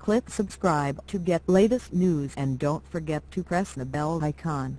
Click subscribe to get latest news and don't forget to press the bell icon.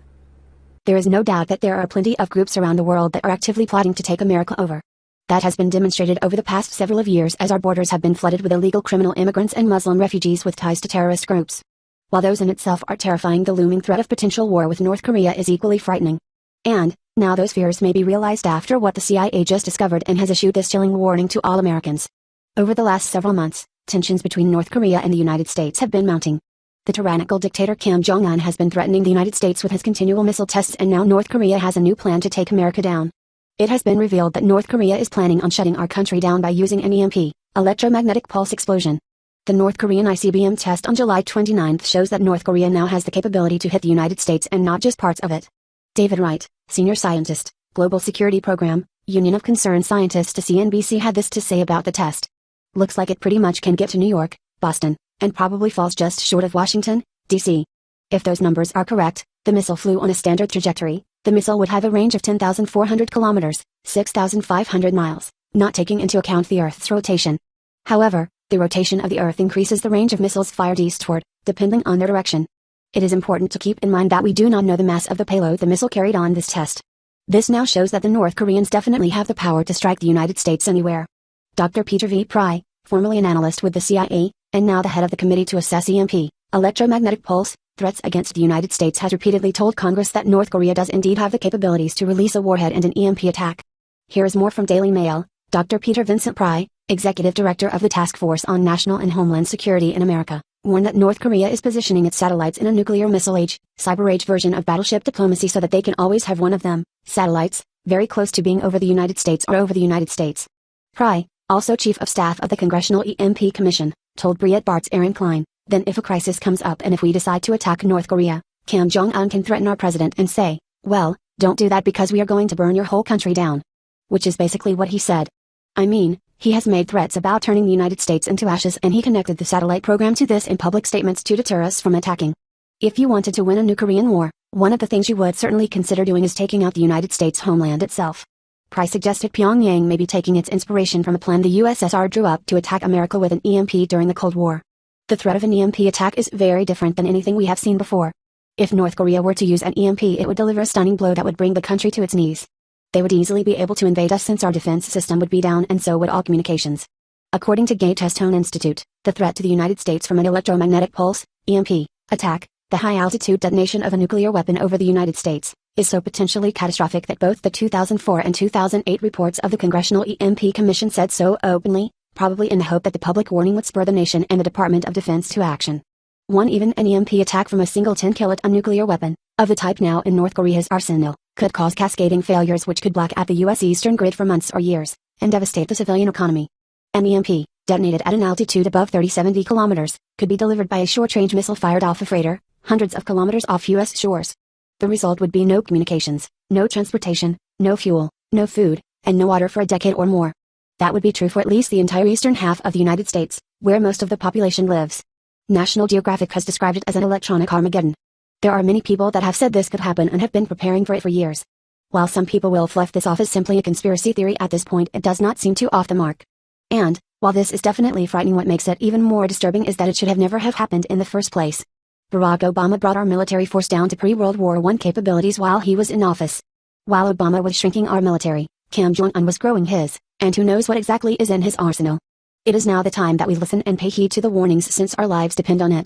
There is no doubt that there are plenty of groups around the world that are actively plotting to take America over. That has been demonstrated over the past several years as our borders have been flooded with illegal criminal immigrants and Muslim refugees with ties to terrorist groups. While those in itself are terrifying, the looming threat of potential war with North Korea is equally frightening. And, now those fears may be realized after what the CIA just discovered and has issued this chilling warning to all Americans. Over the last several months, tensions between North Korea and the United States have been mounting. The tyrannical dictator Kim Jong-un has been threatening the United States with his continual missile tests, and now North Korea has a new plan to take America down. It has been revealed that North Korea is planning on shutting our country down by using an EMP, electromagnetic pulse explosion. The North Korean ICBM test on July 29 shows that North Korea now has the capability to hit the United States and not just parts of it. David Wright, senior scientist, Global Security Program, Union of Concerned Scientists to CNBC had this to say about the test. Looks like it pretty much can get to New York, Boston, and probably falls just short of Washington, D.C. If those numbers are correct, the missile flew on a standard trajectory. The missile would have a range of 10,400 kilometers, 6,500 miles, not taking into account the Earth's rotation. However, the rotation of the Earth increases the range of missiles fired eastward, depending on their direction. It is important to keep in mind that we do not know the mass of the payload the missile carried on this test. This now shows that the North Koreans definitely have the power to strike the United States anywhere. Dr. Peter V. Pry, formerly an analyst with the CIA, and now the head of the Committee to Assess EMP, electromagnetic pulse, threats against the United States, has repeatedly told Congress that North Korea does indeed have the capabilities to release a warhead and an EMP attack. Here is more from Daily Mail. Dr. Peter Vincent Pry, Executive Director of the Task Force on National and Homeland Security in America, warned that North Korea is positioning its satellites in a nuclear missile age, cyber age version of battleship diplomacy so that they can always have one of them, satellites, very close to being over the United States or over the United States. Pry, also Chief of Staff of the Congressional EMP Commission, told Breitbart's Aaron Klein, then if a crisis comes up and if we decide to attack North Korea, Kim Jong-un can threaten our president and say, well, don't do that because we are going to burn your whole country down. Which is basically what he said. I mean, he has made threats about turning the United States into ashes, and he connected the satellite program to this in public statements to deter us from attacking. If you wanted to win a new Korean war, one of the things you would certainly consider doing is taking out the United States homeland itself. Pry suggested Pyongyang may be taking its inspiration from a plan the USSR drew up to attack America with an EMP during the Cold War. The threat of an EMP attack is very different than anything we have seen before. If North Korea were to use an EMP, it would deliver a stunning blow that would bring the country to its knees. They would easily be able to invade us since our defense system would be down, and so would all communications. According to Gatestone Institute, the threat to the United States from an electromagnetic pulse, EMP, attack, the high-altitude detonation of a nuclear weapon over the United States, is so potentially catastrophic that both the 2004 and 2008 reports of the Congressional EMP Commission said so openly, probably in the hope that the public warning would spur the nation and the Department of Defense to action. Even an EMP attack from a single 10-kiloton nuclear weapon, of the type now in North Korea's arsenal, could cause cascading failures which could black out the U.S. eastern grid for months or years, and devastate the civilian economy. An EMP, detonated at an altitude above 30-70 kilometers, could be delivered by a short-range missile fired off a freighter, hundreds of kilometers off U.S. shores. The result would be no communications, no transportation, no fuel, no food, and no water for a decade or more. That would be true for at least the entire eastern half of the United States, where most of the population lives. National Geographic has described it as an electronic Armageddon. There are many people that have said this could happen and have been preparing for it for years. While some people will fluff this off as simply a conspiracy theory, at this point it does not seem too off the mark. And, while this is definitely frightening, what makes it even more disturbing is that it should have never have happened in the first place. Barack Obama brought our military force down to pre-World War I capabilities while he was in office. While Obama was shrinking our military, Kim Jong-un was growing his, and who knows what exactly is in his arsenal. It is now the time that we listen and pay heed to the warnings, since our lives depend on it.